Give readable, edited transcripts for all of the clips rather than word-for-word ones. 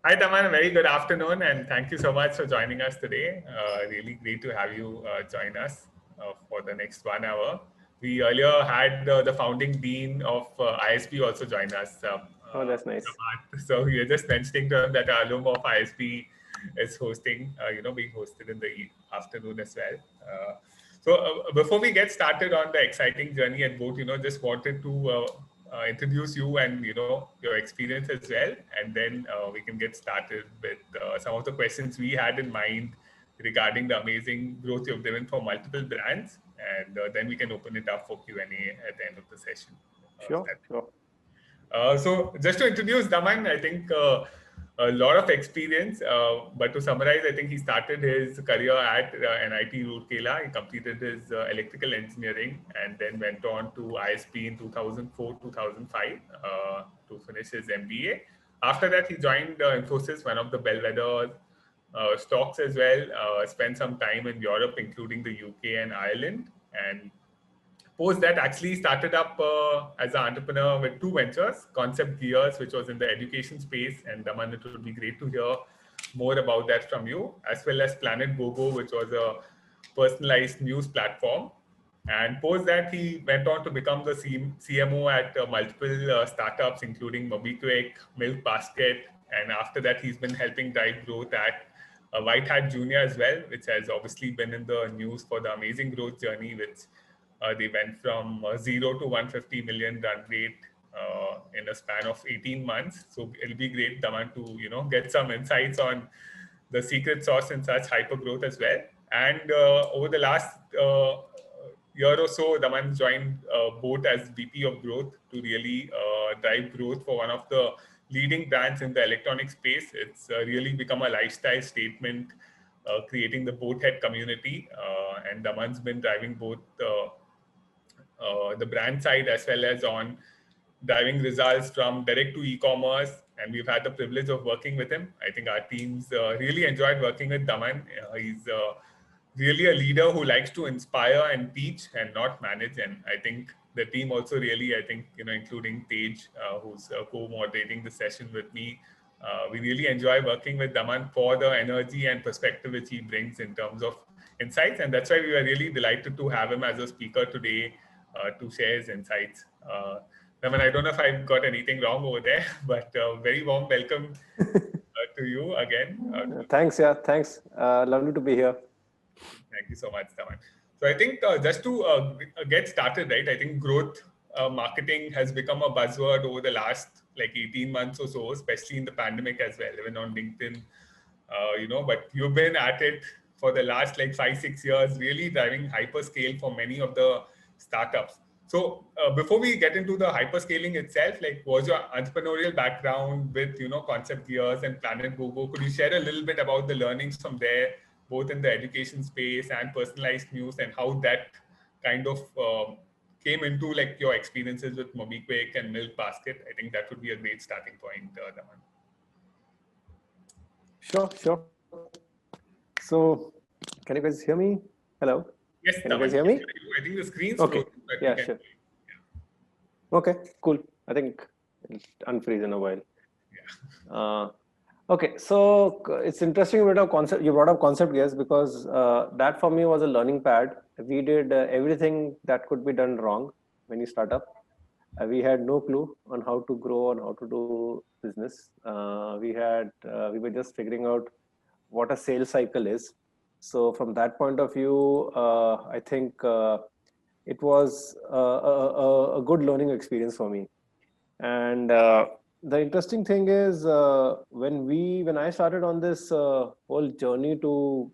Hi, Taman. Very good afternoon, and thank you so much for joining us today. Really great to have you join us for the next 1 hour. We earlier had the founding dean of ISP also join us. Oh, that's nice. So we were just mentioning to him that our alum of ISP is hosting, being hosted in the afternoon as well. Before we get started on the exciting journey at boAt, just wanted to introduce you and your experience as well, and then we can get started with some of the questions we had in mind regarding the amazing growth you've driven for multiple brands, and then we can open it up for Q&A at the end of the session. Sure, sure. So just to introduce Daman, I think a lot of experience, but to summarize, I think he started his career at NIT Roorkela. He completed his electrical engineering and then went on to ISP in 2004-2005 to finish his MBA. After that, he joined Infosys, one of the bellwether stocks as well, spent some time in Europe, including the UK and Ireland, and post that actually started up as an entrepreneur with two ventures, Concept Gears, which was in the education space, and Daman, it would be great to hear more about that from you, as well as Planet GoGo, which was a personalized news platform. And post that, he went on to become the CMO at multiple startups, including MobiKwik, Milk Basket, and after that, he's been helping drive growth at White Hat Junior as well, which has obviously been in the news for the amazing growth journey, which they went from 0 to 150 million run rate in a span of 18 months. So it'll be great, Daman, to get some insights on the secret sauce in such hyper growth as well. And over the last year or so, Daman joined boAt as VP of Growth to really drive growth for one of the leading brands in the electronic space. It's really become a lifestyle statement, creating the boAthead community. And Daman's been driving both the brand side as well as on driving results from direct to e-commerce, and we've had the privilege of working with him. I think our teams really enjoyed working with Daman. He's really a leader who likes to inspire and teach and not manage, and I think the team also really, including Tej, who's co-moderating the session with me, we really enjoy working with Daman for the energy and perspective which he brings in terms of insights, and that's why we were really delighted to have him as a speaker today to share his insights. Daman, I don't know if I've got anything wrong over there, but very warm welcome to you again. Thanks, thanks. Lovely to be here. Thank you so much, Daman. So I think just to get started, right, I think growth marketing has become a buzzword over the last 18 months or so, especially in the pandemic as well, even on LinkedIn, but you've been at it for the last 5-6 years, really driving hyperscale for many of the startups. So before we get into the hyperscaling itself, what's your entrepreneurial background with, Concept Gears and Planet GoGo? Could you share a little bit about the learnings from there, both in the education space and personalized news, and how that kind of came into your experiences with MobiKwik and Milk Basket? I think that would be a great starting point, Daman. Sure. So, can you guys hear me? Hello? Yes, can you guys hear me? I think the screen's okay. frozen, but yeah, sure. Yeah. Okay, cool. I think it'll unfreeze in a while. Yeah. Okay, so it's interesting you brought up Concept Gears because that for me was a learning pad. We did everything that could be done wrong when you start up. We had no clue on how to grow and how to do business. We were just figuring out what a sales cycle is. So from that point of view, I think it was a good learning experience for me. And the interesting thing is when I started on this whole journey to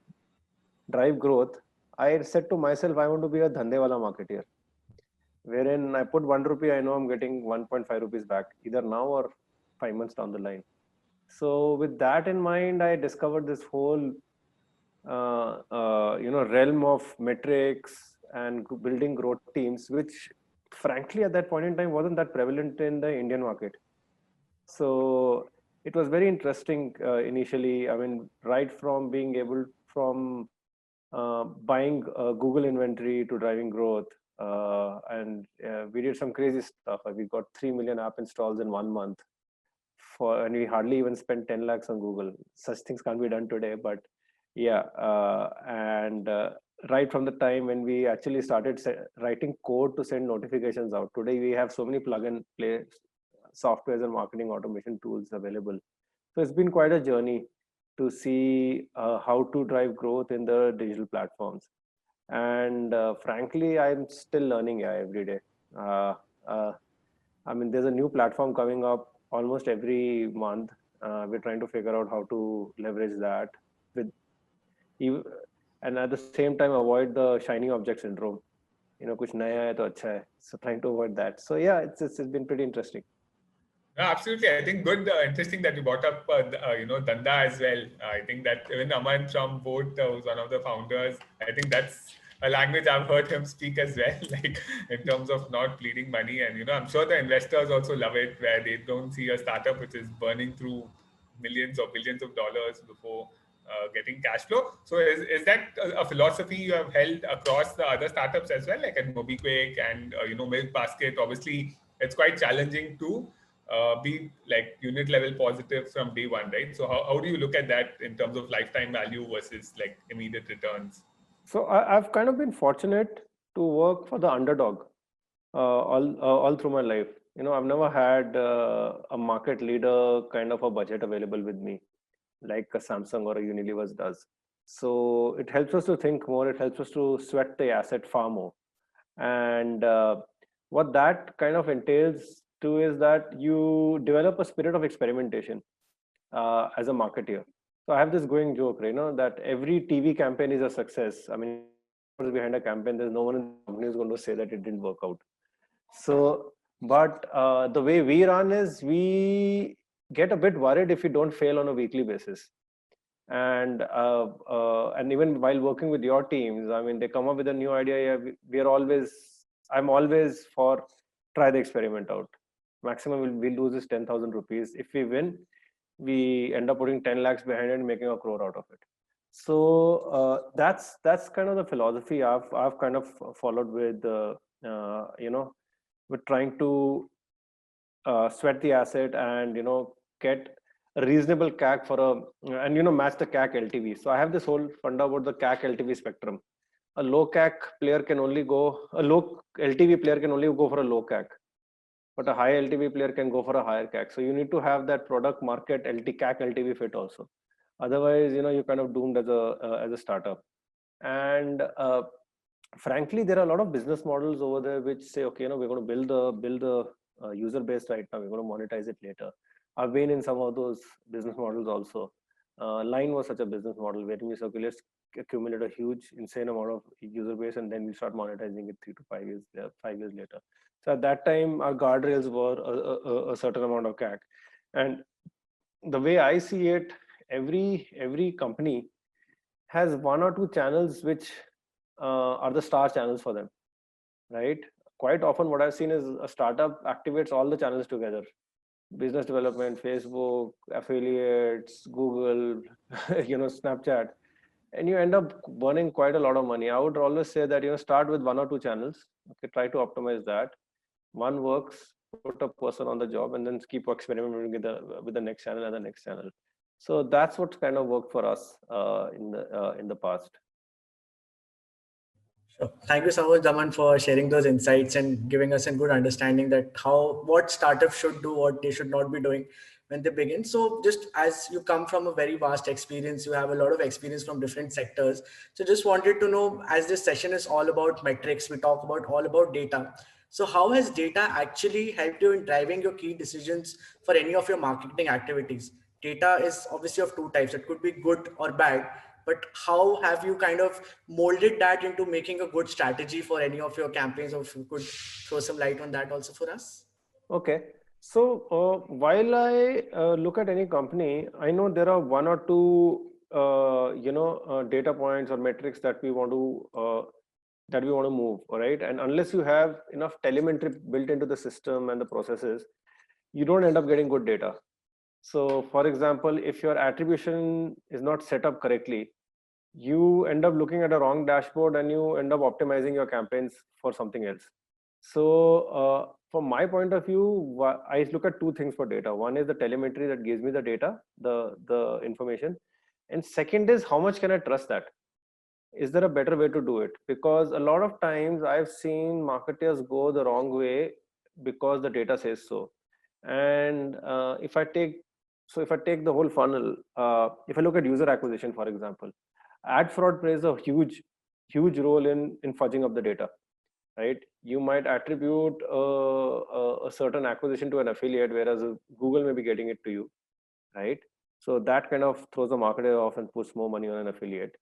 drive growth, I said to myself, I want to be a Dhandewala marketeer, wherein I put 1 rupee, I know I'm getting 1.5 rupees back, either now or 5 months down the line. So with that in mind, I discovered this whole realm of metrics and building growth teams, which frankly at that point in time wasn't that prevalent in the Indian market. So it was very interesting initially. I mean, right from being able buying Google inventory to driving growth, and we did some crazy stuff. We got 3 million app installs in 1 month. and we hardly even spend 10 lakhs on Google. Such things can't be done today, but yeah. And right from the time when we actually started writing code to send notifications out, today we have so many plug and play softwares and marketing automation tools available. So it's been quite a journey to see how to drive growth in the digital platforms. And frankly, I'm still learning every day. Uh, uh, I mean, there's a new platform coming up almost every month. We're trying to figure out how to leverage that with, and at the same time avoid the shiny object syndrome. Kuch naya hai to acha hai. So trying to avoid that. So yeah, it's been pretty interesting. No, absolutely. I think good, interesting that you brought up, Danda as well. I think that even Aman from boAt, who's one of the founders, I think that's a language I've heard him speak as well, like in terms of not bleeding money. And, I'm sure the investors also love it, where they don't see a startup which is burning through millions or billions of dollars before getting cash flow. So is that a philosophy you have held across the other startups as well, like at MobiQuick and, Milk Basket? Obviously, it's quite challenging to be like unit level positive from day one, right? So how do you look at that in terms of lifetime value versus like immediate returns? So I've kind of been fortunate to work for the underdog all through my life. I've never had a market leader kind of a budget available with me, like a Samsung or a Unilever does. So it helps us to think more. It helps us to sweat the asset far more. And what that kind of entails too is that you develop a spirit of experimentation as a marketeer. So I have this going joke, that every TV campaign is a success. I mean, behind a campaign, there's no one in the company who's going to say that it didn't work out. So, but the way we run is we get a bit worried if we don't fail on a weekly basis. And even while working with your teams, I mean, they come up with a new idea. I'm always for try the experiment out. Maximum we'll lose is 10,000 rupees. If we win, we end up putting 10 lakhs behind it and making a crore out of it. So that's kind of the philosophy I've kind of followed with with trying to sweat the asset and get a reasonable CAC for and match the CAC LTV. So I have this whole funda about the CAC LTV spectrum. A low LTV player can only go for a low CAC, but a high LTV player can go for a higher CAC. So you need to have that product market CAC LTV fit also. Otherwise, you're kind of doomed as a startup. And frankly, there are a lot of business models over there which say, okay, we're going to build the user base right now. We're going to monetize it later. I've been in some of those business models also. Line was such a business model where we accumulate a huge, insane amount of user base, and then we start monetizing it 3 to 5 years, 5 years later. So at that time, our guardrails were a certain amount of CAC. And the way I see it, every company has 1 or 2 channels which are the star channels for them, right? Quite often what I've seen is a startup activates all the channels together: business development, Facebook, affiliates, Google, Snapchat, and you end up burning quite a lot of money. I would always say that start with 1 or 2 channels. Okay, try to optimize that. One works, put a person on the job, and then keep experimenting with the next channel and the next channel. So that's what kind of worked for us in the past. Sure. Thank you so much, Daman, for sharing those insights and giving us a good understanding that what startups should do, what they should not be doing when they begin. So just as you come from a very vast experience, you have a lot of experience from different sectors. So just wanted to know, as this session is all about metrics, we talk about all about data. So how has data actually helped you in driving your key decisions for any of your marketing activities? Data is obviously of 2 types. It could be good or bad, but how have you kind of molded that into making a good strategy for any of your campaigns? Or if you could throw some light on that also for us. Okay. So while I look at any company, I know there are 1 or 2 data points or metrics that we want to move, all right? And unless you have enough telemetry built into the system and the processes, you don't end up getting good data. So for example, if your attribution is not set up correctly, you end up looking at a wrong dashboard and you end up optimizing your campaigns for something else. So from my point of view, I look at two things for data. One is the telemetry that gives me the data, the information, and second is how much can I trust that? Is there a better way to do it? Because a lot of times I've seen marketers go the wrong way because the data says so. And if I take the whole funnel, if I look at user acquisition, for example, ad fraud plays a huge role in fudging up the data, right? You might attribute a certain acquisition to an affiliate, whereas Google may be getting it to you, right? So that kind of throws the marketer off and puts more money on an affiliate.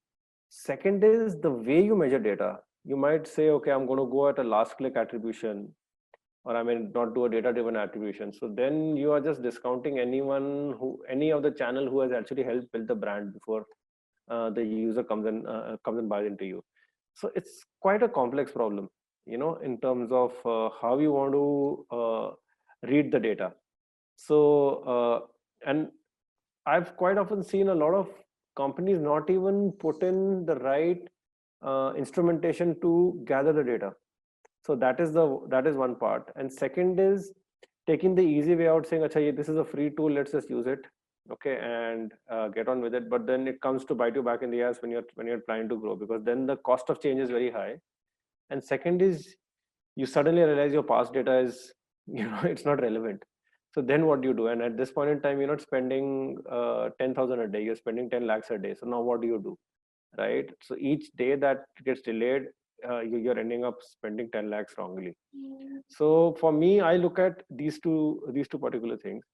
Second is the way you measure data. You might say, okay, I'm going to go at a last click attribution, or I mean not do a data driven attribution. So then you are just discounting any of the channel who has actually helped build the brand before the user comes and buys into you. So it's quite a complex problem, in terms of how you want to read the data. So and I've quite often seen a lot of companies not even put in the right instrumentation to gather the data. So that is one part. And second is taking the easy way out, saying, "Acha, this is a free tool. Let's just use it, okay, and get on with it." But then it comes to bite you back in the ass when you're planning to grow, because then the cost of change is very high. And second is you suddenly realize your past data is it's not relevant. So then what do you do? And at this point in time, you're not spending 10,000 a day, you're spending 10 lakhs a day. So now what do you do, right? So each day that gets delayed, you're ending up spending 10 lakhs wrongly. So for me, I look at these two particular things.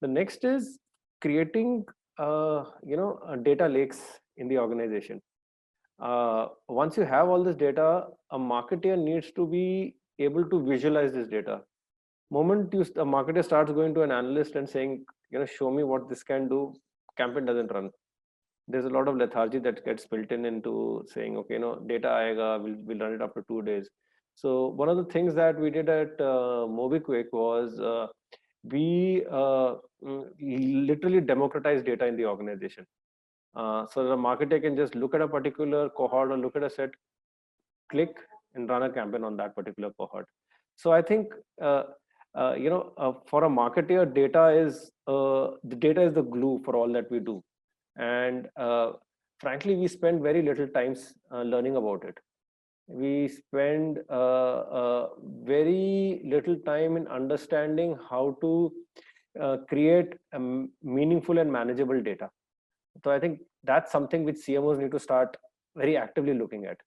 The next is creating data lakes in the organization. Once you have all this data, a marketer needs to be able to visualize this data. Moment a marketer starts going to an analyst and saying, show me what this can do, campaign doesn't run. There's a lot of lethargy that gets built into saying, okay, data aayega, we'll run it after 2 days. So one of the things that we did at MobiKwik was we literally democratized data in the organization. So the marketer can just look at a particular cohort or look at a set, click and run a campaign on that particular cohort. So I think for a marketer, data is the glue for all that we do. And frankly, we spend very little time learning about it. We spend very little time in understanding how to create meaningful and manageable data. So I think that's something which CMOs need to start very actively looking at.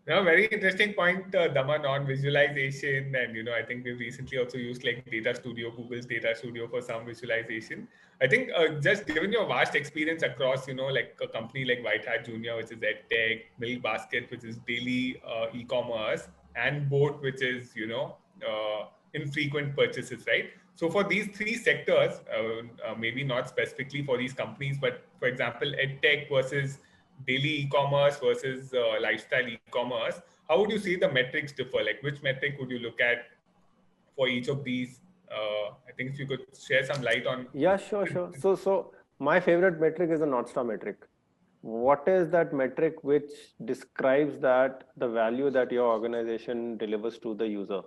No, very interesting point, Daman, on visualization. And, I think we've recently also used like Data Studio, Google's Data Studio for some visualization. I think just given your vast experience across, like a company like White Hat Junior, which is EdTech, Milk Basket, which is daily e-commerce, and boAt, which is, infrequent purchases, right? So for these three sectors, maybe not specifically for these companies, but for example, EdTech versus daily e-commerce versus lifestyle e-commerce, how would you see the metrics differ? Like which metric would you look at for each of these? I think if you could share some light on. Yeah, sure. So my favorite metric is the North Star metric. What is that metric which describes that the value that your organization delivers to the user?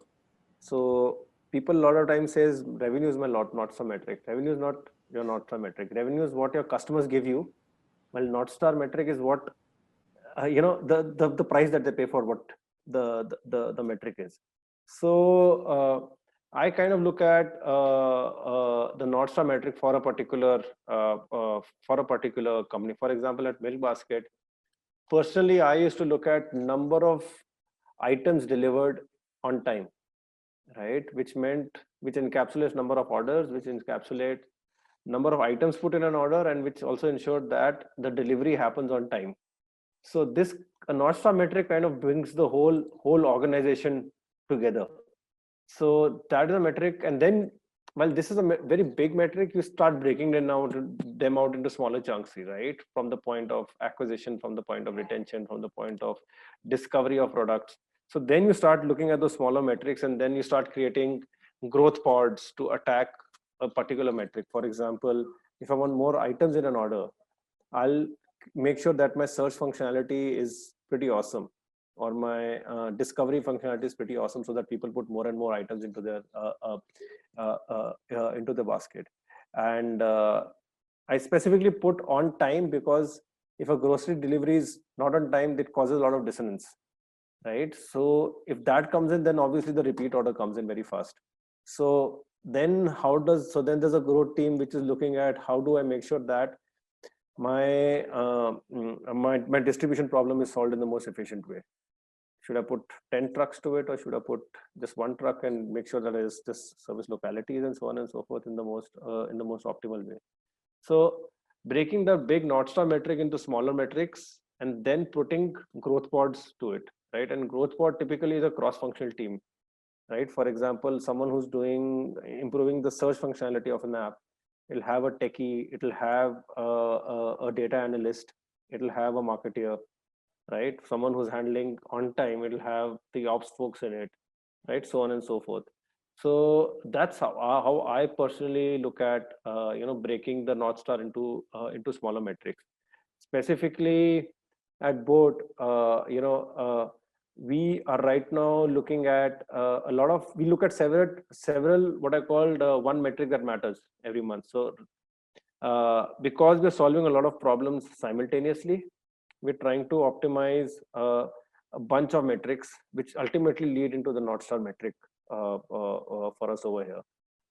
So people a lot of times says revenue is my North Star metric. Revenue is not your North Star metric. Revenue is what your customers give you. Well, North Star metric is what the price that they pay for what the metric is. So I kind of look at the North Star metric for a particular company. For example, at Milk Basket, personally, I used to look at number of items delivered on time, right? Which encapsulates number of orders, which encapsulate number of items put in an order, and which also ensured that the delivery happens on time. So this North Star metric kind of brings the whole organization together. So that is a metric. And then, while this is a very big metric, you start breaking them out into smaller chunks, right? From the point of acquisition, from the point of retention, from the point of discovery of products. So then you start looking at those smaller metrics, and then you start creating growth pods to attack a particular metric. For example, if I want more items in an order, I'll make sure that my search functionality is pretty awesome. or my discovery functionality is pretty awesome, so that people put more and more items into their into the basket. And I specifically put on time, because if a grocery delivery is not on time, it causes a lot of dissonance, right? So if that comes in, then obviously the repeat order comes in very fast. So then then there's a growth team which is looking at how do I make sure that my distribution problem is solved in the most efficient way. Should I put 10 trucks to it, or should I put just one truck and make sure that is just service localities and so on and so forth in the most optimal way? So breaking the big North Star metric into smaller metrics and then putting growth pods to it, right? And growth pod typically is a cross-functional team, right? For example, someone who's improving the search functionality of an app, it'll have a techie, it'll have a data analyst, it'll have a marketeer, right? Someone who's handling on time, it'll have the ops folks in it, right? So on and so forth. So that's how I personally look at breaking the North Star into smaller metrics. Specifically at boAt, we are right now looking at we look at several what I called one metric that matters every month. So because we're solving a lot of problems simultaneously, we're trying to optimize a bunch of metrics which ultimately lead into the North Star metric for us over here.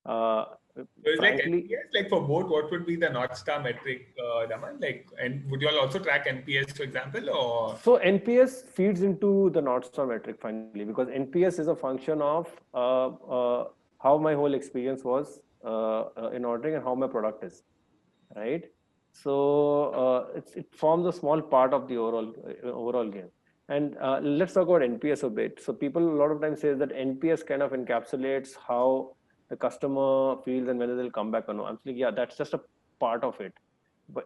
So it's Frankly, like NPS, like for boAt, what would be the North Star metric, Daman? Like, and would you all also track NPS, for example, or? so NPS feeds into the North Star metric finally, because NPS is a function of how my whole experience was in ordering and how my product is, right? So it forms a small part of the overall game. And let's talk about NPS a bit. So people a lot of times say that NPS kind of encapsulates how the customer feels and whether they'll come back or not. I'm saying, yeah, that's just a part of it. But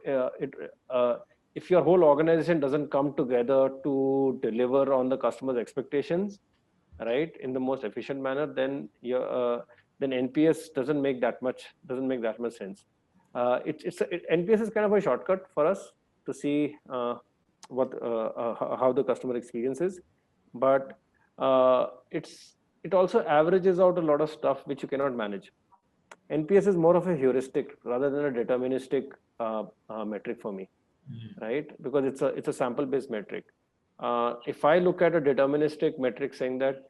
if your whole organization doesn't come together to deliver on the customer's expectations, right, in the most efficient manner, then then NPS doesn't make that much sense. NPS is kind of a shortcut for us to see how the customer experience is, but it also averages out a lot of stuff which you cannot manage. NPS is more of a heuristic rather than a deterministic metric for me, right? Because it's a sample based metric. If I look at a deterministic metric saying that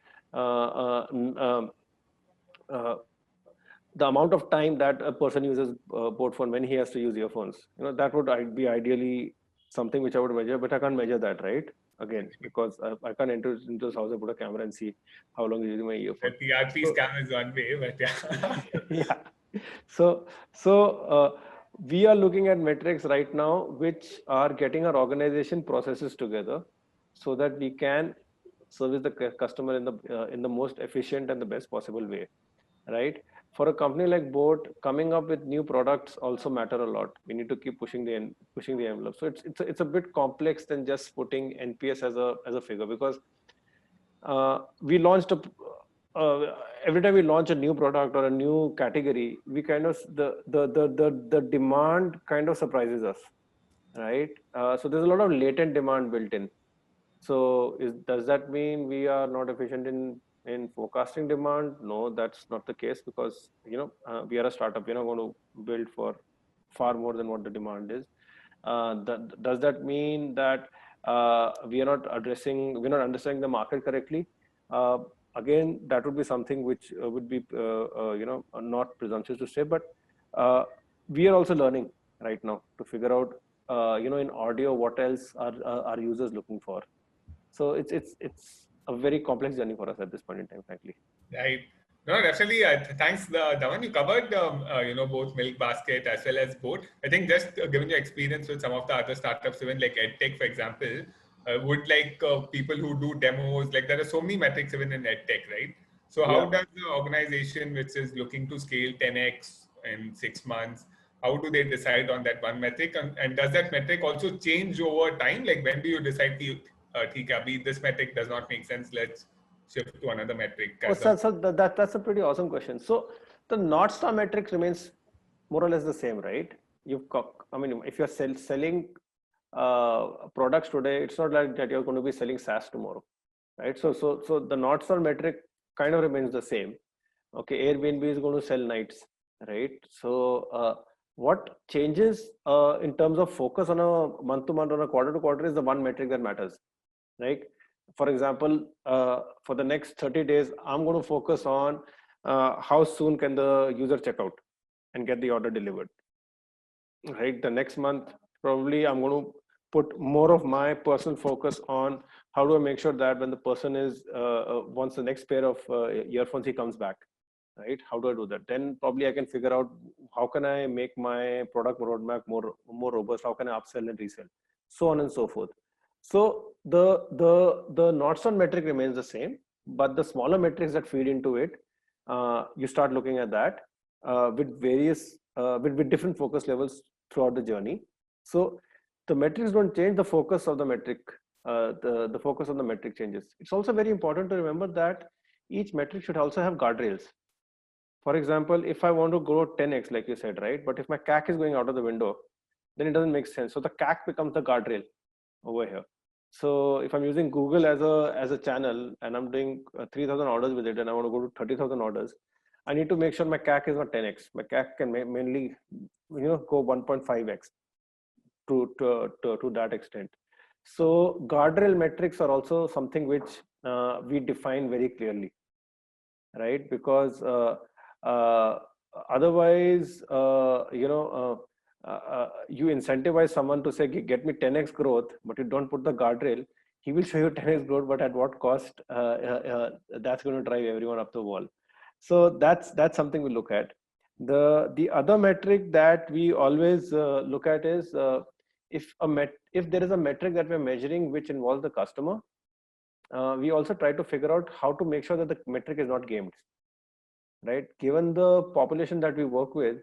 the amount of time that a person uses boAt phone when he has to use earphones, that would be ideally something which I would measure, but I can't measure that, right? Again, because I can't enter into this house and put a camera and see how long you're using my earphone. The TRP scam is one way, but yeah. Yeah. So we are looking at metrics right now which are getting our organization processes together so that we can service the customer in the most efficient and the best possible way, right? For a company like boAt, coming up with new products also matter a lot. We need to keep pushing the envelope. So it's a bit complex than just putting NPS as a figure, because we launched every time we launch a new product or a new category, we kind of the demand kind of surprises us, right? So there's a lot of latent demand built in. So does that mean we are not efficient in forecasting demand? No, that's not the case, because we are a startup. We're not going to build for far more than what the demand is. Does that mean that we're not understanding the market correctly? Again, that would be something which would be not presumptuous to say, but we are also learning right now to figure out in audio what else are users looking for. So it's a very complex journey for us at this point in time, frankly. Right. No, definitely. Thanks, Daman. You covered, both Milk Basket as well as boAt. I think just given your experience with some of the other startups, even like EdTech, for example, would like people who do demos, like there are so many metrics even in EdTech, right? So how does the organization which is looking to scale 10x in 6 months, how do they decide on that one metric? And does that metric also change over time? Like when do you decide this metric does not make sense, let's shift to another metric? That's a pretty awesome question. So the North Star metric remains more or less the same, right? If you're selling products today, it's not like that you're going to be selling SaaS tomorrow, right? So the North Star metric kind of remains the same. Okay, Airbnb is going to sell nights, right? So what changes in terms of focus on a month to month, on a quarter to quarter, is the one metric that matters, right? For example, for the next 30 days, I'm going to focus on how soon can the user check out and get the order delivered, right? The next month, probably I'm going to put more of my personal focus on how do I make sure that when the person is wants the next pair of earphones, he comes back, right? How do I do that? Then probably I can figure out how can I make my product roadmap more robust, how can I upsell and resell, so on and so forth. So the North Star metric remains the same, but the smaller metrics that feed into it, you start looking at that with various with different focus levels throughout the journey. So the metrics don't change, the focus of the metric, the focus of the metric changes. It's also very important to remember that each metric should also have guardrails. For example, if I want to grow 10x, like you said, right? But if my CAC is going out of the window, then it doesn't make sense. So the CAC becomes the guardrail over here. So if I'm using Google as a channel and I'm doing 3,000 orders with it and I want to go to 30,000 orders, I need to make sure my CAC is not 10x. My CAC can mainly, go 1.5x to that extent. So guardrail metrics are also something which we define very clearly, right? Because otherwise, you incentivize someone to say, get me 10x growth, but you don't put the guardrail. He will show you 10x growth, but at what cost? That's going to drive everyone up the wall. So that's something we look at. The other metric that we always look at is if there is a metric that we're measuring which involves the customer, we also try to figure out how to make sure that the metric is not gamed, right? Given the population that we work with,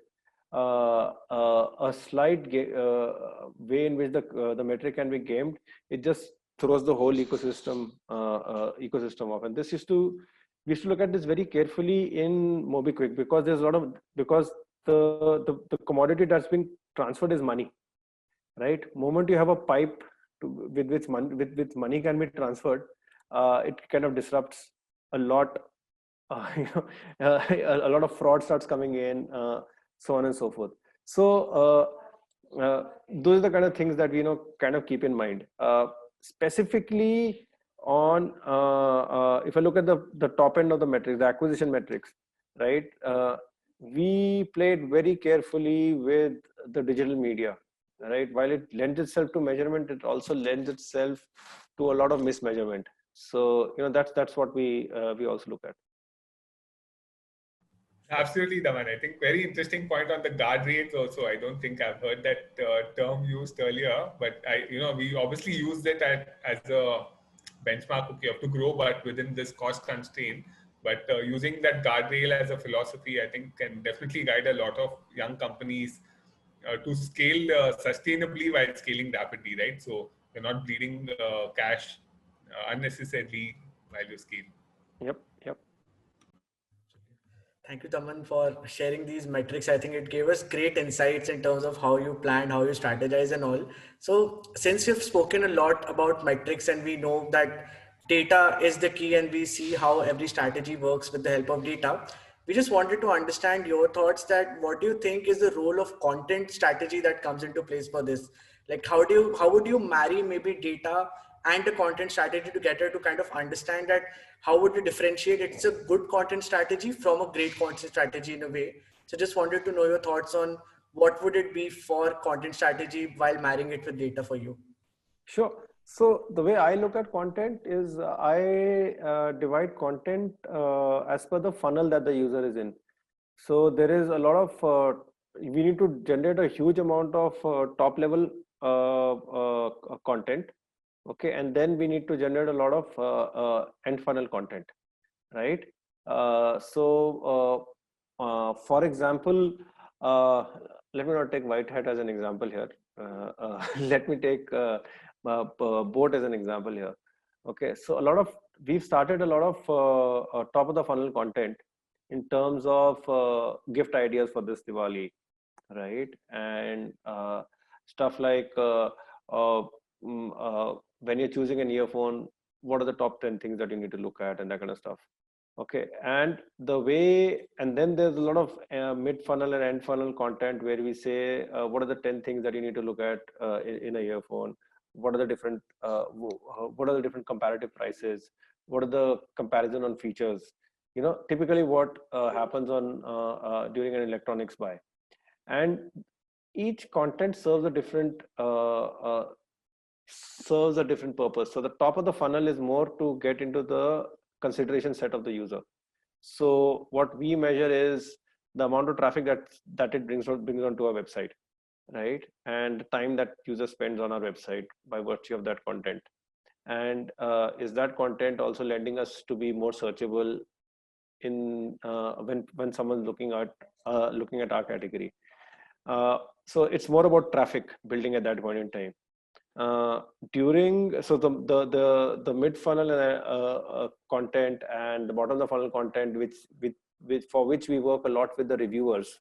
a slight way in which the metric can be gamed, it just throws the whole ecosystem off. And we used to look at this very carefully in MobiKwik, because there's a lot of the commodity that's been transferred is money, right? Moment you have a pipe with which money can be transferred, it kind of disrupts a lot. A lot of fraud starts coming in, so on and so forth. So those are the kind of things that we kind of keep in mind. Specifically on if I look at the top end of the metrics, the acquisition metrics, right? We played very carefully with the digital media, right? While it lends itself to measurement, it also lends itself to a lot of mismeasurement. So that's what we also look at. Absolutely, Daman. I think very interesting point on the guardrails also. I don't think I've heard that term used earlier, but we obviously use it as a benchmark. Okay, you have to grow, but within this cost constraint. But using that guardrail as a philosophy, I think can definitely guide a lot of young companies to scale sustainably while scaling rapidly, right? So you're not bleeding cash unnecessarily while you scale. Yep. Thank you, Taman, for sharing these metrics. I think it gave us great insights in terms of how you plan, how you strategize, and all. So, since we've spoken a lot about metrics and we know that data is the key and we see how every strategy works with the help of data, we just wanted to understand your thoughts that what do you think is the role of content strategy that comes into place for this? Like, how would you marry maybe data and the content strategy together to kind of understand that how would you differentiate it's a good content strategy from a great content strategy in a way? So just wanted to know your thoughts on what would it be for content strategy while marrying it with data for you. Sure. So the way I look at content is I divide content as per the funnel that the user is in. So there is a lot of we need to generate a huge amount of top level content. Okay, and then we need to generate a lot of end funnel content, right? For example, let me not take white hat as an example here. Let me take boAt as an example here. Okay, so we've started a lot of top of the funnel content in terms of gift ideas for this Diwali, right? And stuff like when you're choosing an earphone, what are the top 10 things that you need to look at and that kind of stuff. Okay, and then there's a lot of mid-funnel and end-funnel content where we say, what are the 10 things that you need to look at in a earphone? What are the different comparative prices? What are the comparison on features? Typically what happens on during an electronics buy, and each content serves a different purpose. So the top of the funnel is more to get into the consideration set of the user. So what we measure is the amount of traffic that it brings onto our website, right? And the time that user spends on our website by virtue of that content. And is that content also lending us to be more searchable in when someone's looking at our category? So it's more about traffic building at that point in time. So the mid funnel content and the bottom of the funnel content, for which we work a lot with the reviewers,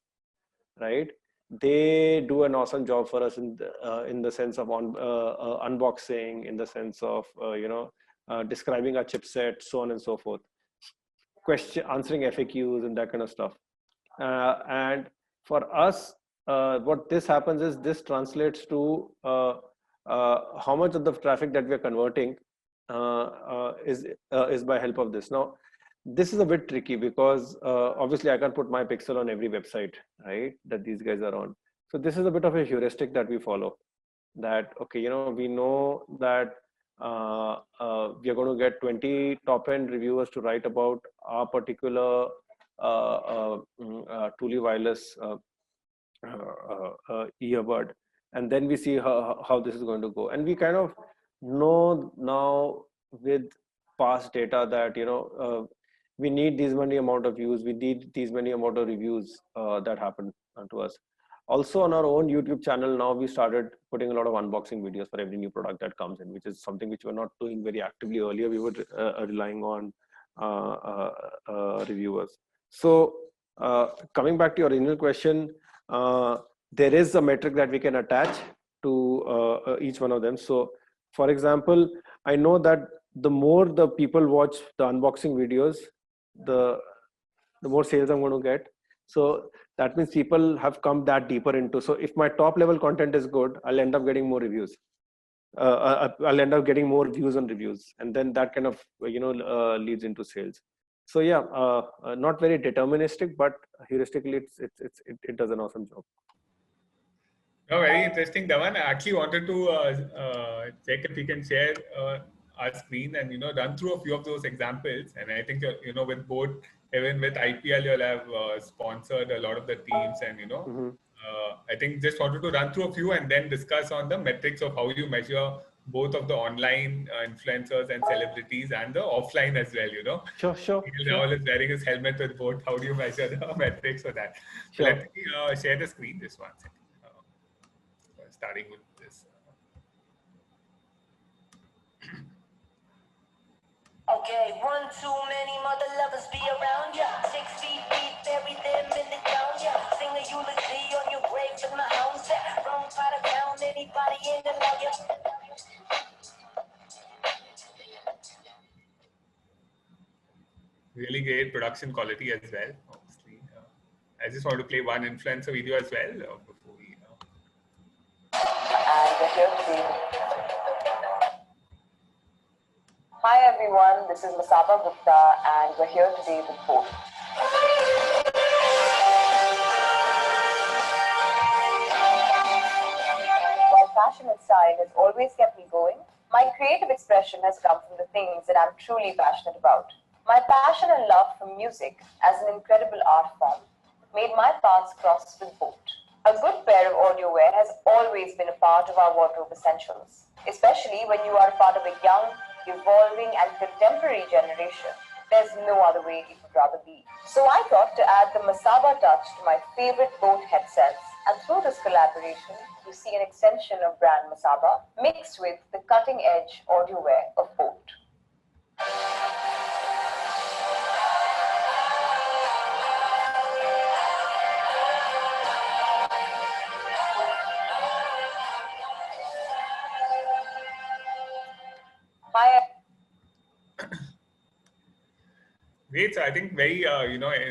right? They do an awesome job for us in the sense of unboxing, in the sense of describing our chipset, so on and so forth, answering FAQs and that kind of stuff. And for us, what this happens is this translates to how much of the traffic that we are converting is by help of this. Now, this is a bit tricky because obviously I can't put my pixel on every website, right, that these guys are on. So this is a bit of a heuristic that we follow. That okay, we know that we are going to get 20 top-end reviewers to write about our particular truly wireless earbud, and then we see how this is going to go. And we kind of know now with past data that we need these many amount of views, we need these many amount of reviews that happen to us. Also on our own YouTube channel now, we started putting a lot of unboxing videos for every new product that comes in, which is something which we're not doing very actively earlier. We were relying on reviewers. So coming back to your original question, there is a metric that we can attach to each one of them. So for example, I know that the more the people watch the unboxing videos, the more sales I'm going to get. So that means people have come that deeper into. So if my top level content is good, I'll end up getting more reviews. I'll end up getting more views on reviews, and then that kind of leads into sales. So yeah, not very deterministic, but heuristically, it does an awesome job. No, very interesting, Daman. I actually wanted to check if we can share our screen and run through a few of those examples. And I think with boAt, even with IPL, you'll have sponsored a lot of the teams, and I think just wanted to run through a few and then discuss on the metrics of how you measure both of the online influencers and celebrities and the offline as well. Sure. Rahul is wearing his helmet with boAt. How do you measure the metrics for that? Sure. So let me share the screen just 1 second. Starting with this. Okay, 1 too many mother lovers be around ya. 6 feet deep, bury them in the ground, yeah. Sing a eulogy on your grave with my hounds, yeah. Wrong part of town, anybody in the lawyer. Really great production quality as well, obviously. I just want to play one influencer video as well before we. And we're here today. Hi everyone, this is Masaba Gupta, and we're here today with boAt. While fashion and style has always kept me going, my creative expression has come from the things that I'm truly passionate about. My passion and love for music as an incredible art form made my paths cross with boAt. A good pair of audio wear has always been a part of our wardrobe essentials, especially when you are a part of a young, evolving and contemporary generation. There's no other way it would rather be. So I thought to add the Masaba touch to my favorite boAt headsets, and through this collaboration, you see an extension of brand Masaba mixed with the cutting-edge audio wear of boAt. Great. So I think very,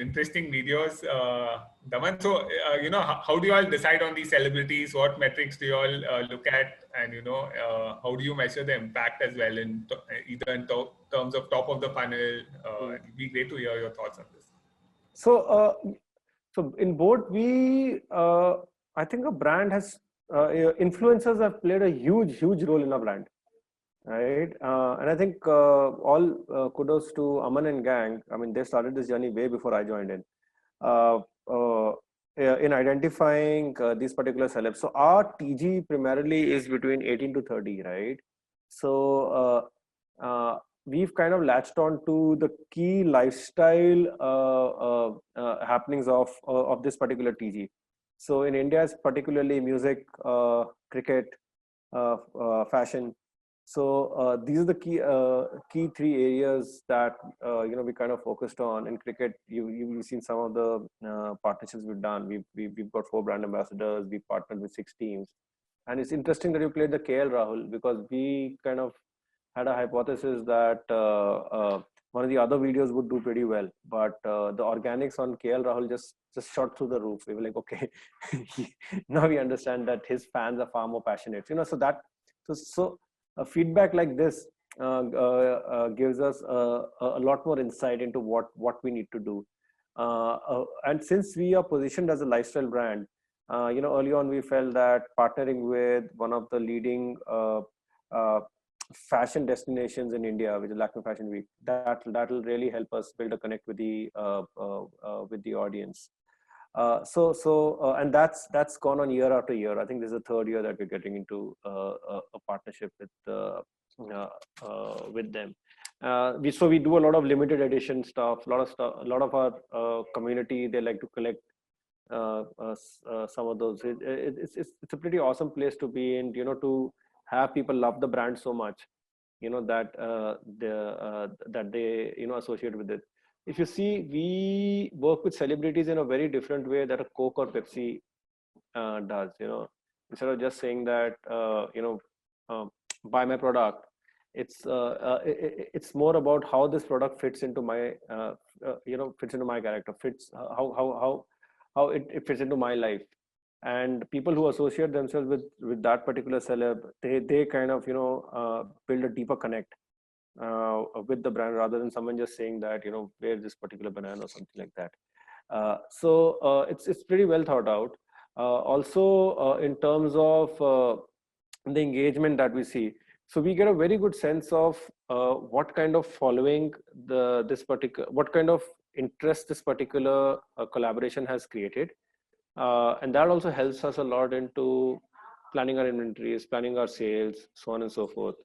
interesting videos, Daman. So, how do you all decide on these celebrities? What metrics do you all look at? And, how do you measure the impact as well either in terms of top of the funnel? It'd be great to hear your thoughts on this. So in boAt, I think a brand has, influencers have played a huge role in a brand. Right, and I think all kudos to Aman and gang. I mean, they started this journey way before I joined in identifying these particular celebs. So our TG primarily is between 18 to 30, right? So we've kind of latched on to the key lifestyle happenings of this particular TG. So in India, it's particularly music, cricket, fashion. So these are the key three areas that we kind of focused on. In cricket, you've seen some of the partnerships we've done. We've got 4 brand ambassadors. We partnered with 6 teams, and it's interesting that you played the KL Rahul, because we kind of had a hypothesis that one of the other videos would do pretty well, but the organics on KL Rahul just shot through the roof. We were like, okay, now we understand that his fans are far more passionate. So a feedback like this gives us a lot more insight into what we need to do. And since we are positioned as a lifestyle brand, early on we felt that partnering with one of the leading fashion destinations in India, which is Lakme Fashion Week, that will really help us build a connect with the audience. And that's gone on year after year. I think this is the 3rd year that we're getting into a partnership with them. We do a lot of limited edition stuff. A lot of our community, they like to collect some of those. It's a pretty awesome place to be in. To have people love the brand so much, that they associate with it. If you see, we work with celebrities in a very different way that a Coke or Pepsi does. Instead of just saying that buy my product, it's more about how this product fits into my character, how it fits into my life. And people who associate themselves with that particular celeb, they kind of build a deeper connect with the brand, rather than someone just saying that wear this particular banana or something like that. So it's pretty well thought out. Also, in terms of the engagement that we see, so we get a very good sense of what kind of following what kind of interest this particular collaboration has created. And that also helps us a lot into planning our inventories, planning our sales, so on and so forth,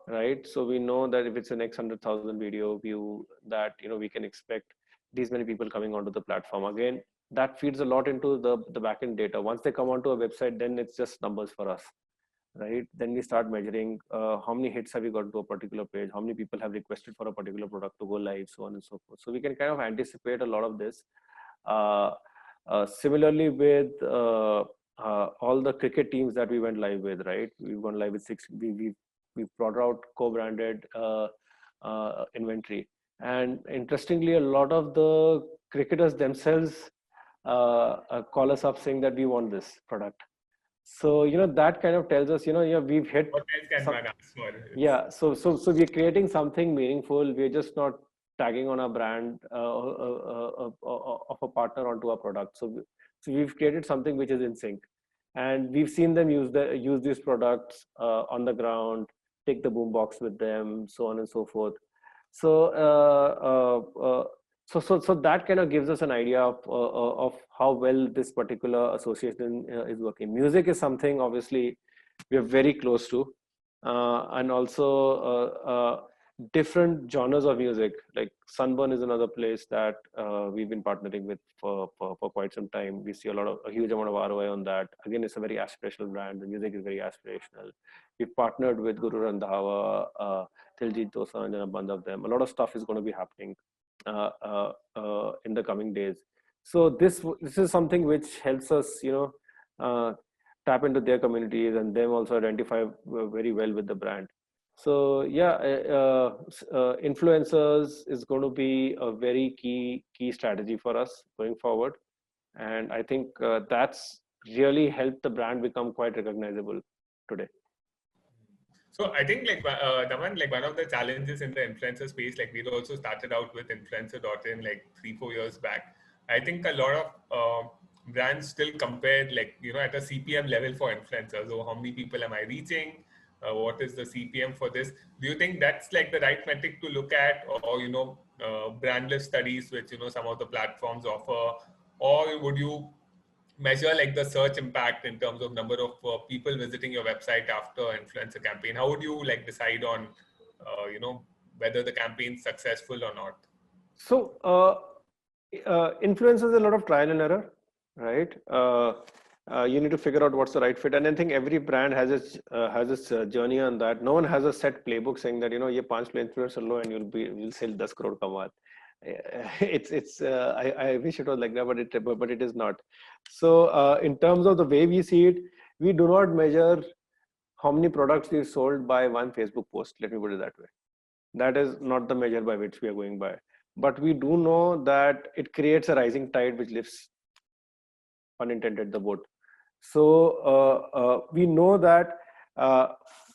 right? So we know that if it's an X 100,000 video view, that we can expect these many people coming onto the platform. Again, that feeds a lot into the backend data. Once they come onto a website, then it's just numbers for us, right? Then we start measuring how many hits have we got to a particular page, how many people have requested for a particular product to go live, so on and so forth. So we can kind of anticipate a lot of this. Similarly with all the cricket teams that we went live with, right? We went live with 6. We brought out co-branded inventory, and interestingly, a lot of the cricketers themselves call us up saying that we want this product. So that kind of tells us we've hit. What else can one ask for? Yeah, so we're creating something meaningful. We're just not tagging on a brand of a partner onto our product. So we've created something which is in sync, and we've seen them use these products on the ground, take the boombox with them, so on and so forth. So so that kind of gives us an idea of how well this particular association is working. Music is something obviously we are very close to, and also different genres of music, like Sunburn is another place that we've been partnering with for quite some time. We see a huge amount of ROI on that. Again, it's a very aspirational brand. The music is very aspirational. We've partnered with Guru Randhawa, Diljit Dosanjh, and a bunch of them. A lot of stuff is going to be happening in the coming days. So this is something which helps us, tap into their communities and them also identify very well with the brand. So yeah, influencers is going to be a very key strategy for us going forward, and I think that's really helped the brand become quite recognizable today. So I think Daman, like one of the challenges in the influencer space, like we also started out with influencer.in like 3-4 years back. I think a lot of brands still compare like, at a CPM level for influencers. So how many people am I reaching? What is the CPM for this? Do you think that's like the right metric to look at, or, brandless studies, which, some of the platforms offer, or would you measure like the search impact in terms of number of people visiting your website after influencer campaign? How would you like decide on whether the campaign's successful or not? So influence is a lot of trial and error, right? You need to figure out what's the right fit, and I think every brand has its journey on that. No one has a set playbook saying that ye 5 influencer lo and you'll sell 10 crore kamal. I wish it was like that, but it is not. So in terms of the way we see it, we do not measure how many products we sold by one Facebook post. Let me put it that way. That is not the measure by which we are going by. But we do know that it creates a rising tide which lifts, unintended, the boat. So we know that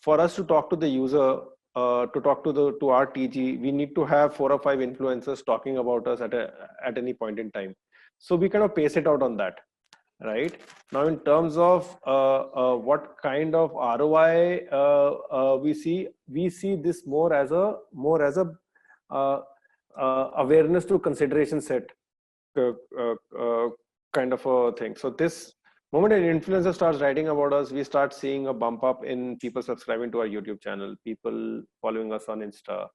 for us to talk to the user, to talk to our TG, we need to have 4 or 5 influencers talking about us at any point in time. So we kind of pace it out on that, right? Now, in terms of what kind of ROI we see this more as a awareness to consideration set kind of a thing. So this moment an influencer starts writing about us, we start seeing a bump up in people subscribing to our YouTube channel, people following us on Insta,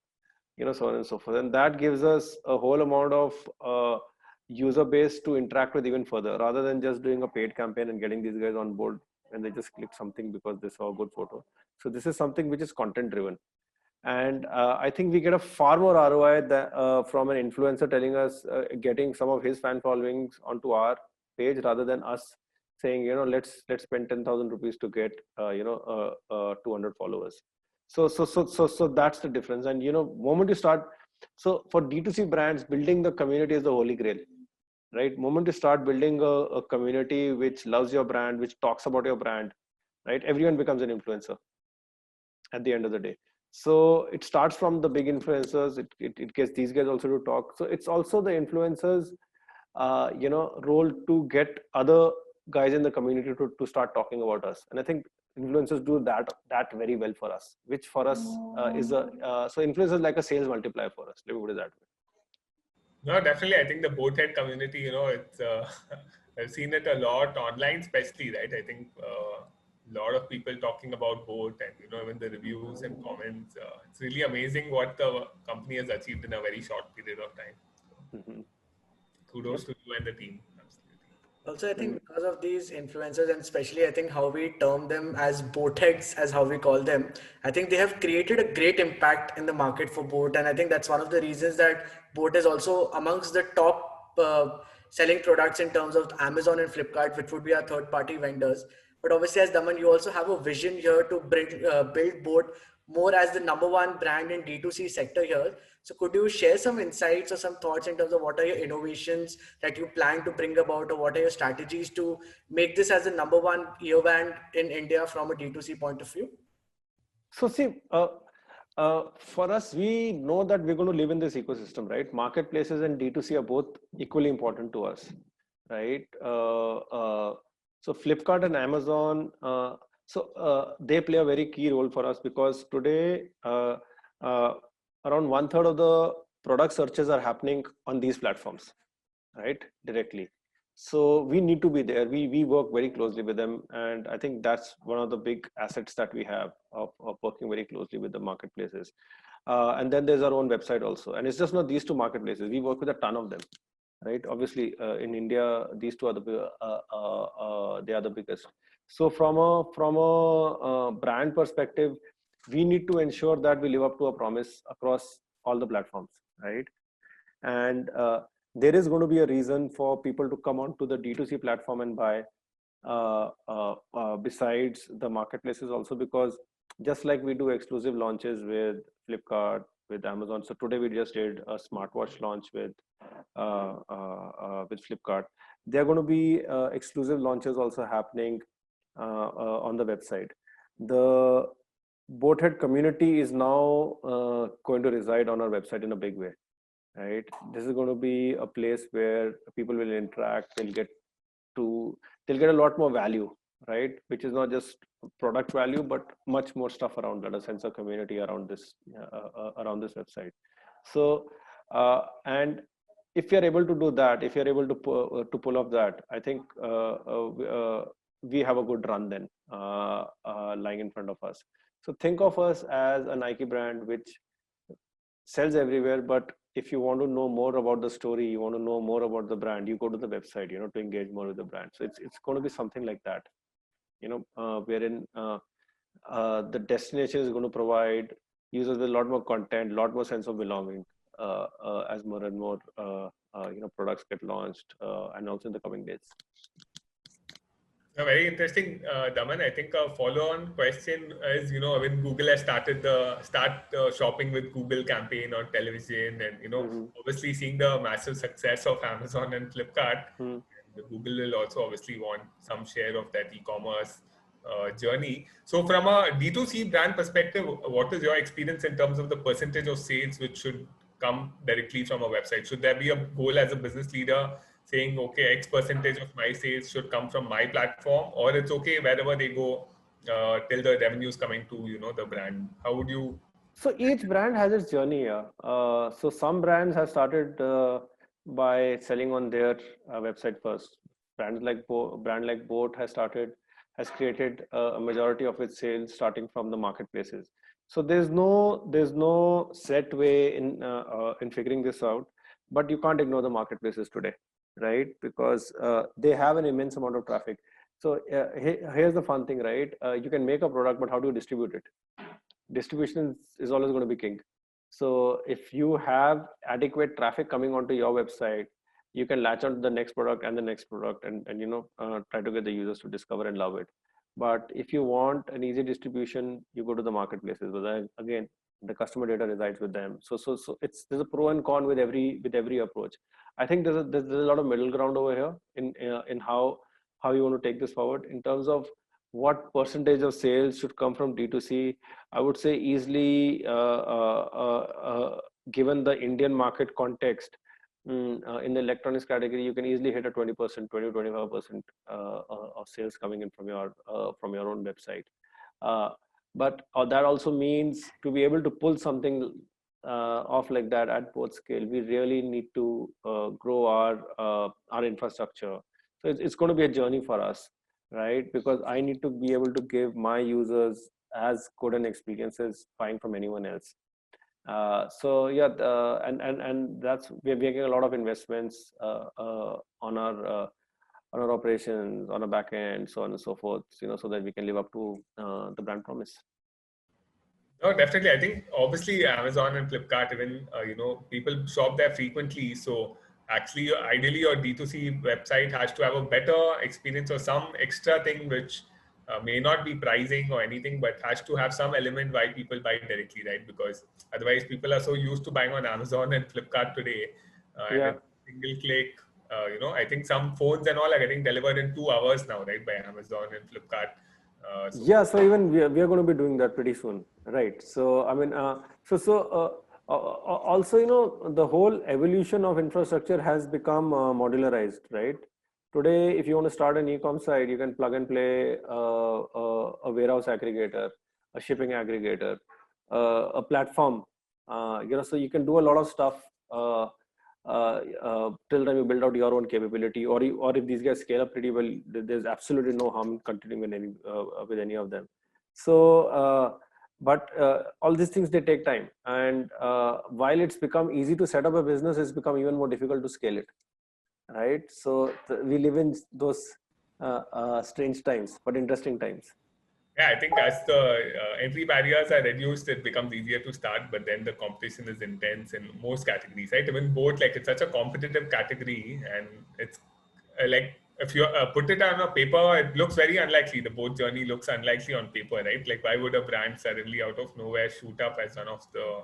so on and so forth. And that gives us a whole amount of user base to interact with even further, rather than just doing a paid campaign and getting these guys on board and they just click something because they saw a good photo. So this is something which is content driven. And I think we get a far more ROI from an influencer telling us, getting some of his fan followings onto our page, rather than us saying, let's spend 10,000 rupees to get 200 followers. So that's the difference. And moment you start, so for D2C brands, building the community is the holy grail, right? Moment you start building a community which loves your brand, which talks about your brand, right? Everyone becomes an influencer at the end of the day. So it starts from the big influencers. It gets these guys also to talk. So it's also the influencers, role to get other guys in the community to start talking about us. And I think influencers do that very well for us, which for us is so influencers like a sales multiplier for us. Let me put it that way. No, definitely. I think the boAt community, it's I've seen it a lot online, especially, right? I think a lot of people talking about boAt, and even the reviews and comments. It's really amazing what the company has achieved in a very short period of time. Mm-hmm. Kudos to you and the team. Absolutely. Also, I think because of these influencers, and especially I think how we term them as boatheads, as how we call them, I think they have created a great impact in the market for boAt. And I think that's one of the reasons that boAt is also amongst the top selling products in terms of Amazon and Flipkart, which would be our third party vendors. But obviously, as Daman, you also have a vision here to build boAt more as the number one brand in D2C sector here. So could you share some insights or some thoughts in terms of what are your innovations that you plan to bring about, or what are your strategies to make this as the number one earband in India from a D2C point of view? So see, for us, we know that we're going to live in this ecosystem, right? Marketplaces and D2C are both equally important to us, right? So Flipkart and Amazon, they play a very key role for us, because today around 1/3 of the product searches are happening on these platforms, right? Directly. So we need to be there. We work very closely with them, and I think that's one of the big assets that we have of working very closely with the marketplaces. And then there's our own website also, and it's just not these two marketplaces. We work with a ton of them, right? Obviously, in India, these two are they are the biggest. So from a brand perspective, we need to ensure that we live up to a promise across all the platforms, right? And there is going to be a reason for people to come onto the D2C platform and buy, besides the marketplaces also, because just like we do exclusive launches with Flipkart, with Amazon. So today we just did a smartwatch launch with Flipkart. There are going to be exclusive launches also happening on the website. The boAt community is now going to reside on our website in a big way, right? This is going to be a place where people will interact. They'll get a lot more value, right? Which is not just product value, but much more stuff around that, a sense of community around this website. So and if you're able to do that, if you're able to pull off that, I think we have a good run then lying in front of us. So think of us as a Nike brand which sells everywhere, but if you want to know more about the story, you want to know more about the brand, you go to the website, to engage more with the brand. So it's going to be something like that, wherein the destination is going to provide users with a lot more content, a lot more sense of belonging as more and more products get launched, and also in the coming days. Very interesting, Daman. I think a follow-on question is, when Google has started shopping with Google campaign on television, and obviously seeing the massive success of Amazon and Flipkart, and Google will also obviously want some share of that e-commerce journey. So, from a D2C brand perspective, what is your experience in terms of the percentage of sales which should come directly from a website? Should there be a goal as a business leader saying, okay, X percentage of my sales should come from my platform, or it's okay wherever they go till the revenue is coming to the brand? How would you? So each brand has its journey. So some brands have started by selling on their website first. Brand like boAt has created a majority of its sales starting from the marketplaces. So there's no set way in figuring this out, but you can't ignore the marketplaces today, right? Because they have an immense amount of traffic. So here's the fun thing, right? You can make a product, but how do you distribute it? Distribution is always going to be king. So if you have adequate traffic coming onto your website, you can latch on to the next product and the next product, and try to get the users to discover and love it. But if you want an easy distribution, you go to the marketplaces. But again, the customer data resides with them. So there's a pro and con with every approach. I think there's a lot of middle ground over here in how you want to take this forward in terms of what percentage of sales should come from D2C. I would say easily, given the Indian market context, in the electronics category, you can easily hit a 20%, 20-25% of sales coming in from your own website. But that also means to be able to pull something off like that at boAt scale, we really need to grow our infrastructure. So it's going to be a journey for us, right? Because I need to be able to give my users as good an experience as buying from anyone else. So yeah, and that's, we're making a lot of investments on our operations, on our back end, so on and so forth, so that we can live up to the brand promise. No, definitely. I think obviously Amazon and Flipkart, even people shop there frequently. So actually, ideally, your D2C website has to have a better experience or some extra thing which may not be pricing or anything, but has to have some element why people buy directly, right? Because otherwise, people are so used to buying on Amazon and Flipkart today, and Yeah. it's single click. I think some phones and all are getting delivered in 2 hours now, right, by Amazon and Flipkart. Yeah, so even we are going to be doing that pretty soon, right? So I mean, also, the whole evolution of infrastructure has become modularized, right? Today, if you want to start an e-com site, you can plug and play a warehouse aggregator, a shipping aggregator, a platform. So you can do a lot of stuff till time you build out your own capability, or if these guys scale up pretty well, there's absolutely no harm continuing with any of them. So but all these things, they take time, and while it's become easy to set up a business, it's become even more difficult to scale it, right? So we live in those strange times, but interesting times. Yeah, I think as the entry barriers are reduced, it becomes easier to start, but then the competition is intense in most categories, right? Even boAt, like, it's such a competitive category, and it's like if you put it on a paper, it looks very unlikely. The boat journey looks unlikely on paper, right? Like, why would a brand suddenly out of nowhere shoot up as one of the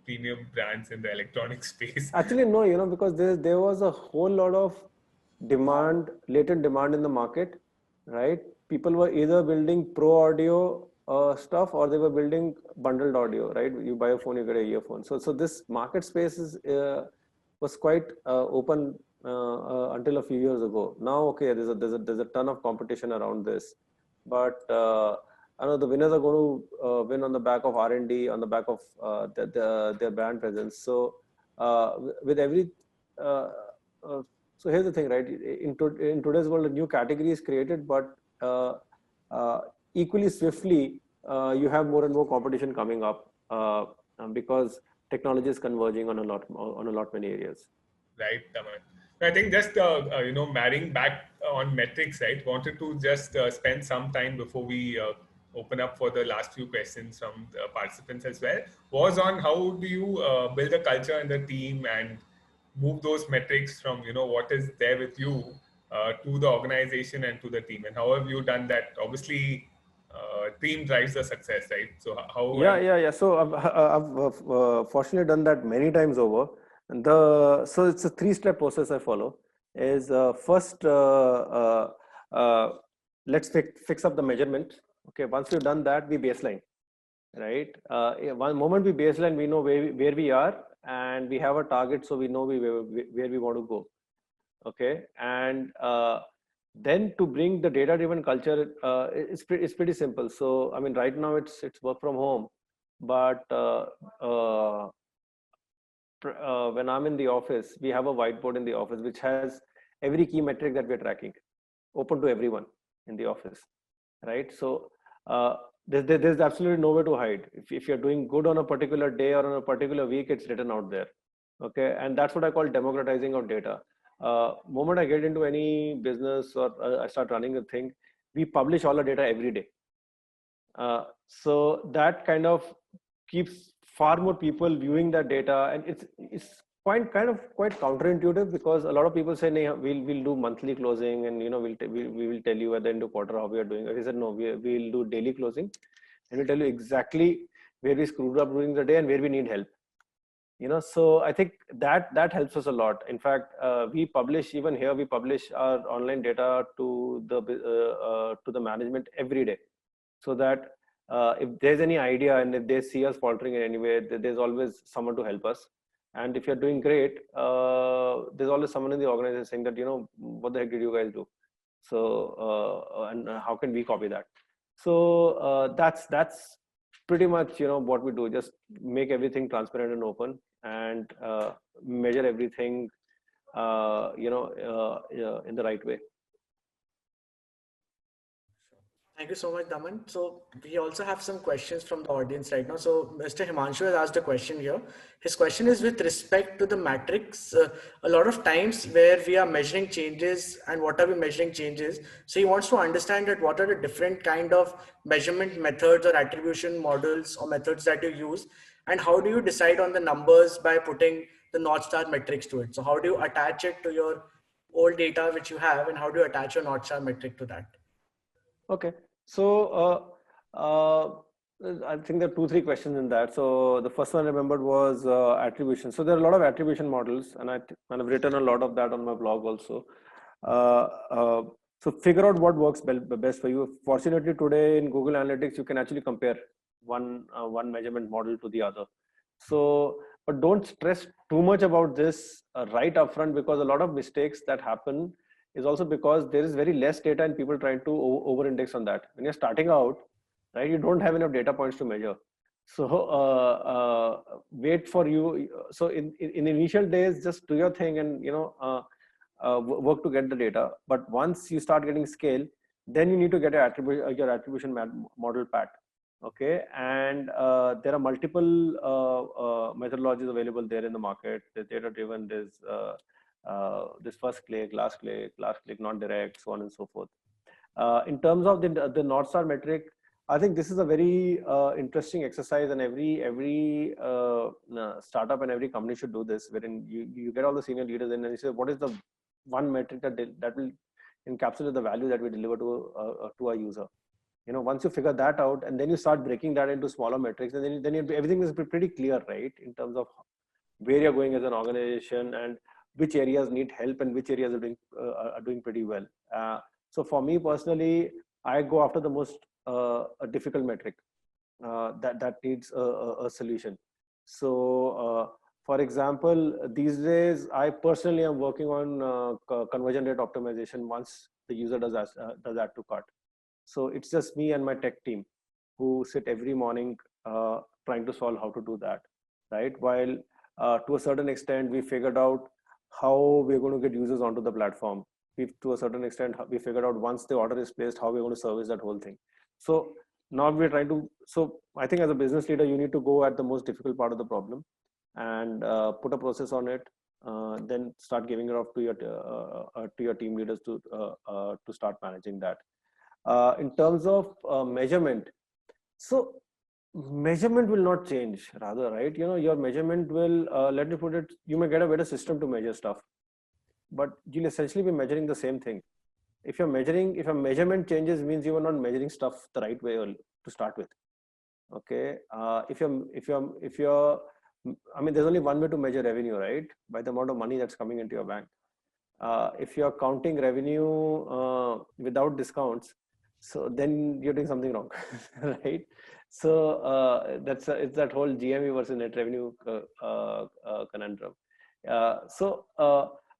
premium brands in the electronic space? Actually, no, because there was a whole lot of latent demand in the market, right? People were either building pro audio stuff, or they were building bundled audio, right? You buy a phone, you get a earphone. So this market space was quite open until a few years ago. Now, okay, there's a ton of competition around this, but I know the winners are going to win on the back of R&D, on the back of their brand presence. So with every so here's the thing, right? In today's world, a new category is created, but equally swiftly, you have more and more competition coming up because technology is converging on a lot many areas. Right, Daman. I think just marrying back on metrics, right? Wanted to just spend some time before we open up for the last few questions from the participants as well. Was on how do you build a culture in the team and move those metrics from what is there with you to the organization and to the team, and how have you done that? Obviously, team drives the success, right? So how? Yeah. So I've fortunately done that many times over. And so it's a 3-step process I follow. Is first let's fix up the measurement. Okay, once we've done that, we baseline, right? One moment we baseline, we know where we are, and we have a target, so we know where we want to go. Okay, and then to bring the data-driven culture, it's pretty simple. So I mean, right now it's work from home, but when I'm in the office, we have a whiteboard in the office which has every key metric that we're tracking, open to everyone in the office, right? So there's absolutely nowhere to hide. If you're doing good on a particular day or on a particular week, it's written out there. Okay, and that's what I call democratizing of data. Moment I get into any business or I start running a thing, we publish all the data every day. So that kind of keeps far more people viewing that data, and it's quite counterintuitive, because a lot of people say, "Nee, we'll do monthly closing, and we will tell you at the end of quarter how we are doing." I said, "No, we'll do daily closing, and we'll tell you exactly where we screwed up during the day and where we need help." So I think that helps us a lot. In fact, we publish our online data to the management every day, so that if there's any idea and if they see us faltering in any way, there's always someone to help us. And if you're doing great, there's always someone in the organization saying that, what the heck did you guys do? So and how can we copy that? So that's pretty much what we do. Just make everything transparent and open, and measure everything in the right way. Thank you so much, Daman. So we also have some questions from the audience right now. So Mr. Himanshu has asked a question here. His question is with respect to the matrix. A lot of times where we are measuring changes, and what are we measuring changes? So he wants to understand that what are the different kind of measurement methods or attribution models or methods that you use, and how do you decide on the numbers by putting the North Star metrics to it? So how do you attach it to your old data which you have, and how do you attach your North Star metric to that? Okay. So I think there are 2-3 questions in that. So the first one I remembered was attribution. So there are a lot of attribution models, and I've written a lot of that on my blog also. So figure out what works best for you. Fortunately, today in Google Analytics, you can actually compare one measurement model to the other. So, but don't stress too much about this right upfront, because a lot of mistakes that happen is also because there is very less data and people trying to over-index on that. When you're starting out, right, you don't have enough data points to measure. So wait for you. So in initial days, just do your thing and work to get the data. But once you start getting scale, then you need to get your attribution model packed. Okay, and there are multiple methodologies available there in the market. There's data-driven. There's first click, last click, not direct, so on and so forth. In terms of the North Star metric, I think this is a very interesting exercise, and every startup and every company should do this, wherein you get all the senior leaders in and you say, what is the one metric that will encapsulate the value that we deliver to our user. Once you figure that out, and then you start breaking that into smaller metrics, and then everything is pretty clear, right, in terms of where you're going as an organization and which areas need help and which areas are doing pretty well. So for me personally, I go after the most difficult metric that needs a solution. So for example, these days I personally am working on conversion rate optimization once the user does add to cart. So it's just me and my tech team who sit every morning trying to solve how to do that, right? While to a certain extent, we figured out how we're going to get users onto the platform. To a certain extent, we figured out once the order is placed, how we're going to service that whole thing. So now we're trying to, so I think as a business leader, you need to go at the most difficult part of the problem and put a process on it, then start giving it off to your team leaders to start managing that. In terms of measurement, so measurement will not change, rather, right? Your measurement will, let me put it, you may get a better system to measure stuff, but you'll essentially be measuring the same thing. If a measurement changes, means you are not measuring stuff the right way to start with. Okay. If you're, I mean, there's only one way to measure revenue, right? By the amount of money that's coming into your bank. If you're counting revenue without discounts, so then you're doing something wrong, right? So it's that whole GMV versus net revenue conundrum.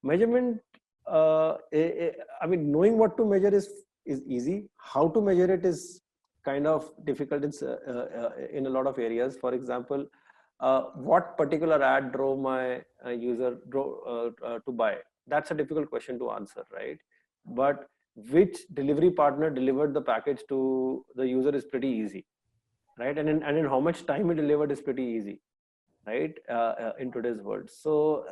Measurement, I mean, knowing what to measure is easy. How to measure it is kind of difficult in a lot of areas. For example, what particular ad drove my user to buy? That's a difficult question to answer, right? But which delivery partner delivered the package to the user is pretty easy, right? And in how much time it delivered is pretty easy, right? In today's world. So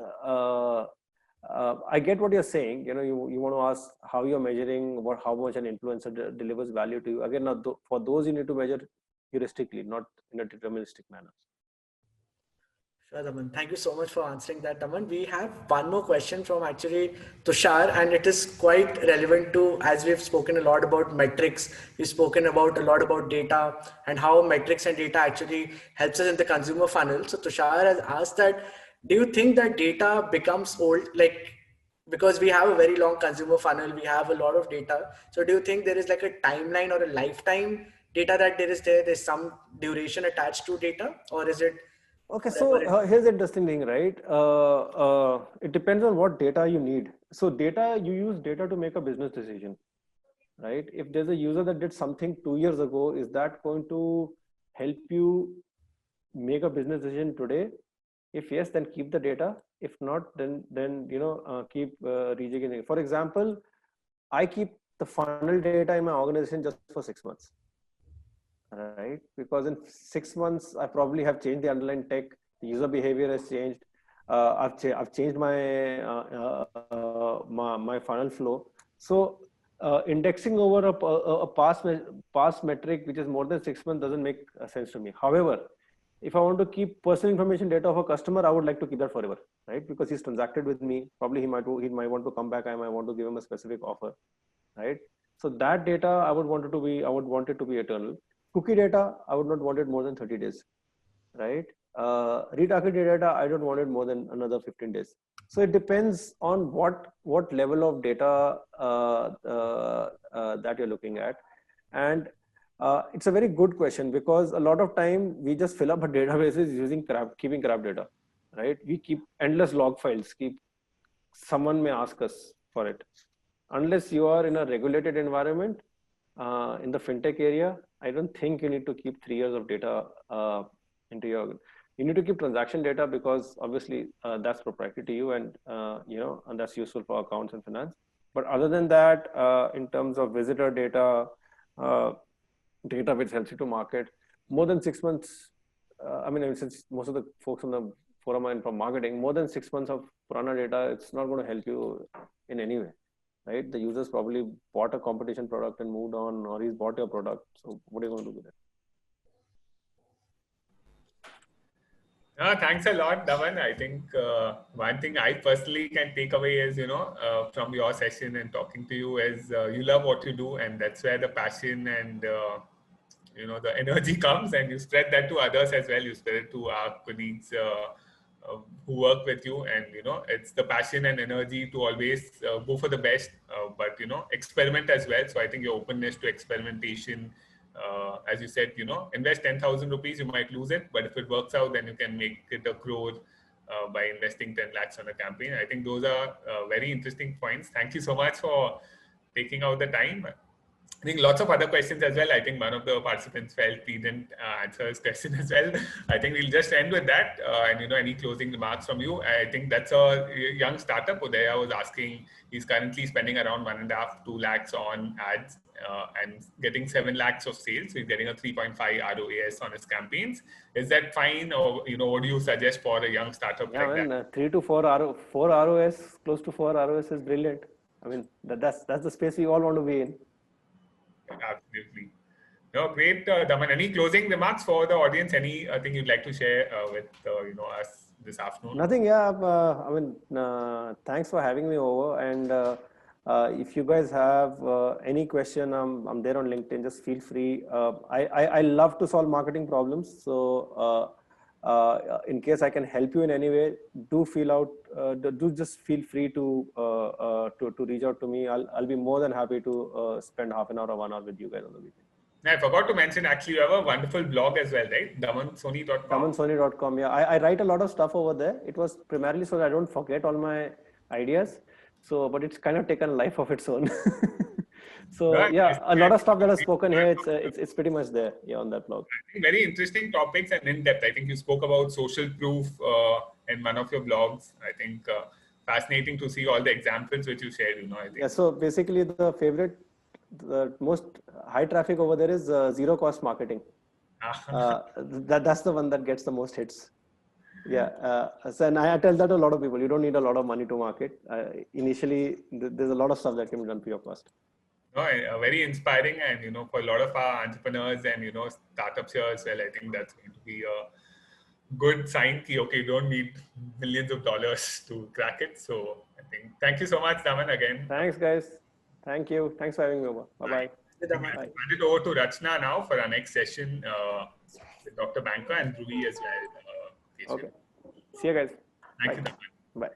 I get what you're saying. You want to ask how you're measuring how much an influencer delivers value to you. Again, for those you need to measure heuristically, not in a deterministic manner. Sure, Daman. Thank you so much for answering that, Daman. We have one more question from actually Tushar, and it is quite relevant to, as we've spoken a lot about metrics, we've spoken a lot about data and how metrics and data actually helps us in the consumer funnel. So Tushar has asked that, do you think that data becomes old? Like, because we have a very long consumer funnel, we have a lot of data. So do you think there is like a timeline or a lifetime data that there's some duration attached to data, or is it? Okay, so here's the interesting thing, right? It depends on what data you need. So you use data to make a business decision, right? If there's a user that did something 2 years ago, is that going to help you make a business decision today? If yes, then keep the data. If not, then keep rejigging. For example, I keep the funnel data in my organization just for 6 months. Right, because in 6 months I probably have changed the underlying tech, the user behavior has changed. I've changed my my funnel flow. So indexing over a past metric which is more than 6 months doesn't make sense to me. However, if I want to keep personal information data of a customer, I would like to keep that forever, right? Because he's transacted with me. Probably he might want to come back. I might want to give him a specific offer, right? So that data I would want it to be eternal. Cookie data, I would not want it more than 30 days, right? Retargeted data, I don't want it more than another 15 days. So it depends on what level of data that you're looking at. And it's a very good question, because a lot of time we just fill up our databases keeping crap data, right? We keep endless log files. Someone may ask us for it. Unless you are in a regulated environment, in the fintech area, I don't think you need to keep 3 years of data you need to keep transaction data, because obviously that's proprietary to you, and and that's useful for accounts and finance. But other than that, in terms of visitor data, data which helps you to market, more than 6 months, I mean, since most of the folks on the forum are from marketing, more than 6 months of Purana data, it's not going to help you in any way. Right? The users probably bought a competition product and moved on, or he's bought your product. So what are you going to do with it? Thanks a lot, Daman. I think one thing I personally can take away is, from your session and talking to you is you love what you do, and that's where the passion and the energy comes, and you spread that to others as well. You spread it to our colleagues who work with you, and it's the passion and energy to always go for the best, but experiment as well. So I think your openness to experimentation, as you said, invest 10,000 rupees, you might lose it, but if it works out, then you can make it a crore by investing 10 lakhs on a campaign. I think those are very interesting points. Thank you so much for taking out the time. I think lots of other questions as well. I think one of the participants felt we didn't answer his question as well. I think we'll just end with that. And any closing remarks from you? I think that's a young startup. Udaya was asking, he's currently spending around 1.5 to 2 lakhs on ads and getting 7 lakhs of sales. So he's getting a 3.5 ROAS on his campaigns. Is that fine? Or, what do you suggest for a young startup like that? 3 to 4 ROS, close to 4 ROS is brilliant. I mean, that's the space we all want to be in. Absolutely. No, great, Daman. Any closing remarks for the audience? Anything you'd like to share with us this afternoon? Nothing. Yeah. Thanks for having me over. And if you guys have any question, I'm there on LinkedIn. Just feel free. I love to solve marketing problems. So in case I can help you in any way, do just feel free to reach out to me. I'll be more than happy to spend half an hour or 1 hour with you guys on the weekend. I forgot to mention, actually, you have a wonderful blog as well, right? Damansoni.com. Damansoni.com. Yeah, I write a lot of stuff over there. It was primarily so that I don't forget all my ideas. So, but it's kind of taken a life of its own. So right. Yeah, a lot of stuff that I've spoken here, it's pretty much there, on that blog. I think very interesting topics and in depth. I think you spoke about social proof in one of your blogs. I think fascinating to see all the examples which you shared. I think. Yeah. So basically, the most high traffic over there is zero cost marketing. That's the one that gets the most hits. Yeah. And I tell that to a lot of people. You don't need a lot of money to market. Initially, there's a lot of stuff that can be done for your cost. No, very inspiring, and for a lot of our entrepreneurs and startups here as well, I think that's going to be a good sign. Okay, you don't need millions of dollars to crack it. So I think thank you so much, Daman, again. Thanks, guys. Thank you. Thanks for having me over. Bye-bye. I'll hand it over to Rachna now for our next session with Dr. Banker and Dhruvi as well. Okay. See you guys. Thank you, Daman. Bye.